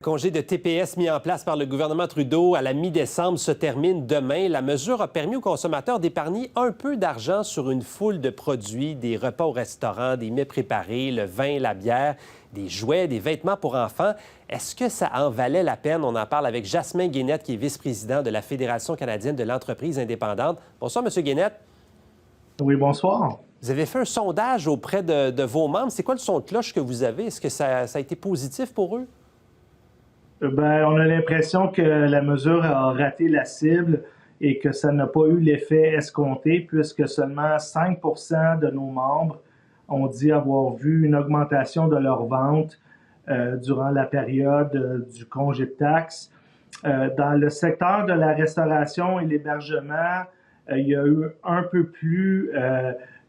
Le congé de TPS mis en place par le gouvernement Trudeau à la mi-décembre se termine demain. La mesure a permis aux consommateurs d'épargner un peu d'argent sur une foule de produits, des repas au restaurant, des mets préparés, le vin, la bière, des jouets, des vêtements pour enfants. Est-ce que ça en valait la peine? On en parle avec Jasmin Guénette, qui est vice-président de la Fédération canadienne de l'entreprise indépendante. Bonsoir, M. Guénette. Oui, bonsoir. Vous avez fait un sondage auprès de vos membres. C'est quoi le son de cloche que vous avez? Est-ce que ça a été positif pour eux? On a l'impression que la mesure a raté la cible et que ça n'a pas eu l'effet escompté, puisque seulement 5 de nos membres ont dit avoir vu une augmentation de leurs ventes durant la période du congé de taxes. Dans le secteur de la restauration et l'hébergement, il y a eu un peu plus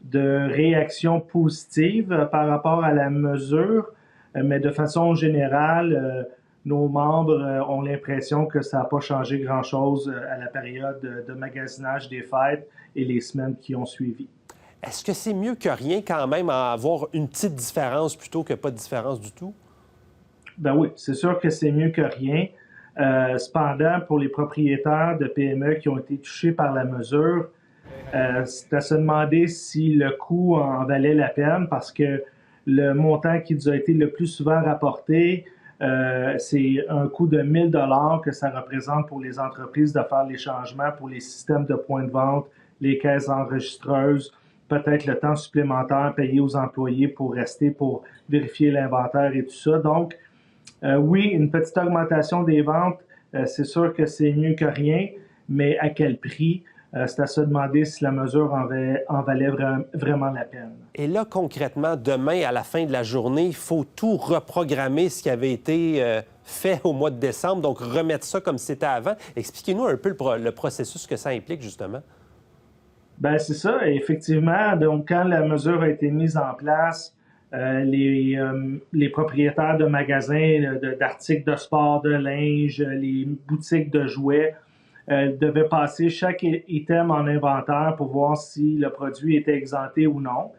de réactions positives par rapport à la mesure, mais de façon générale, nos membres ont l'impression que ça n'a pas changé grand-chose à la période de magasinage des fêtes et les semaines qui ont suivi. Est-ce que c'est mieux que rien quand même à avoir une petite différence plutôt que pas de différence du tout? Ben oui, c'est sûr que c'est mieux que rien. Cependant, pour les propriétaires de PME qui ont été touchés par la mesure, c'est à se demander si le coût en valait la peine parce que le montant qui nous a été le plus souvent rapporté, c'est un coût de 1 000 $ que ça représente pour les entreprises de faire les changements pour les systèmes de points de vente, les caisses enregistreuses, peut-être le temps supplémentaire payé aux employés pour rester, pour vérifier l'inventaire et tout ça. Donc, oui, une petite augmentation des ventes, c'est sûr que c'est mieux que rien, mais à quel prix? C'est à se demander si la mesure en valait vraiment la peine. Et là, concrètement, demain, à la fin de la journée, il faut tout reprogrammer ce qui avait été fait au mois de décembre, donc remettre ça comme c'était avant. Expliquez-nous un peu le processus que ça implique, justement. Bien, c'est ça, effectivement. Donc, quand la mesure a été mise en place, les propriétaires de magasins d'articles de sport, de linge, les boutiques de jouets, devaient passer chaque item en inventaire pour voir si le produit était exempté ou non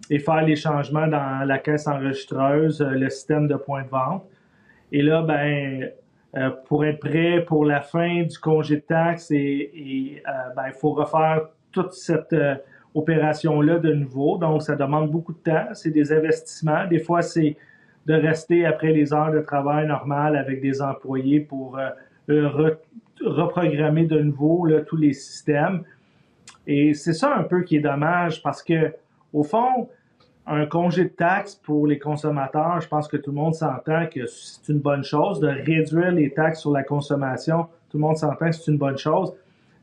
et faire les changements dans la caisse enregistreuse, le système de point de vente. Et là, pour être prêt pour la fin du congé de taxes, il faut refaire toute cette opération-là de nouveau. Donc, ça demande beaucoup de temps. C'est des investissements. Des fois, c'est de rester après les heures de travail normales avec des employés pour reprogrammer de nouveau là, tous les systèmes. Et c'est ça un peu qui est dommage parce que, au fond, un congé de taxes pour les consommateurs, je pense que tout le monde s'entend que c'est une bonne chose. De réduire les taxes sur la consommation, tout le monde s'entend que c'est une bonne chose.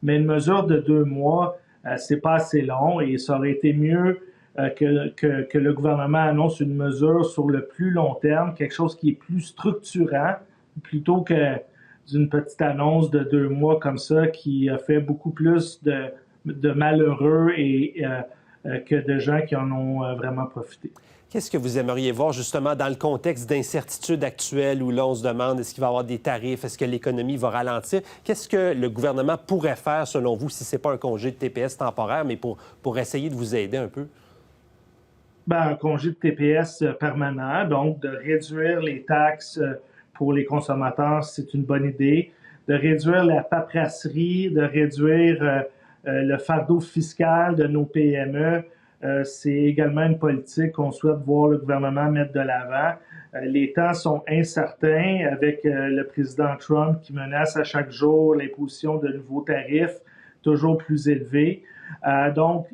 Mais une mesure de 2 mois, c'est pas assez long et ça aurait été mieux que le gouvernement annonce une mesure sur le plus long terme, quelque chose qui est plus structurant, plutôt que d'une petite annonce de 2 mois comme ça qui a fait beaucoup plus de malheureux et que de gens qui en ont vraiment profité. Qu'est-ce que vous aimeriez voir justement dans le contexte d'incertitude actuelle où là, on se demande est-ce qu'il va y avoir des tarifs, est-ce que l'économie va ralentir? Qu'est-ce que le gouvernement pourrait faire, selon vous, si ce n'est pas un congé de TPS temporaire, mais pour essayer de vous aider un peu? Un congé de TPS permanent, donc de réduire les taxes pour les consommateurs, c'est une bonne idée. De réduire la paperasserie, de réduire le fardeau fiscal de nos PME, c'est également une politique qu'on souhaite voir le gouvernement mettre de l'avant. Les temps sont incertains avec le président Trump qui menace à chaque jour l'imposition de nouveaux tarifs toujours plus élevés. Donc,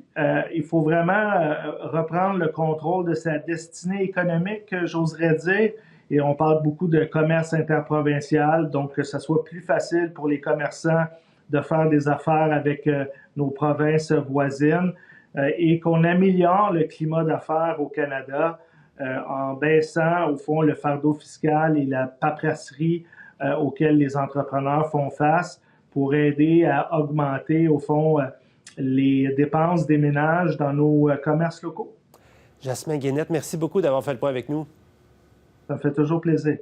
il faut vraiment reprendre le contrôle de sa destinée économique, j'oserais dire. Et on parle beaucoup de commerce interprovincial, donc que ce soit plus facile pour les commerçants de faire des affaires avec nos provinces voisines et qu'on améliore le climat d'affaires au Canada en baissant, au fond, le fardeau fiscal et la paperasserie auquel les entrepreneurs font face pour aider à augmenter, au fond, les dépenses des ménages dans nos commerces locaux. Jasmin Guénette, merci beaucoup d'avoir fait le point avec nous. Ça me fait toujours plaisir.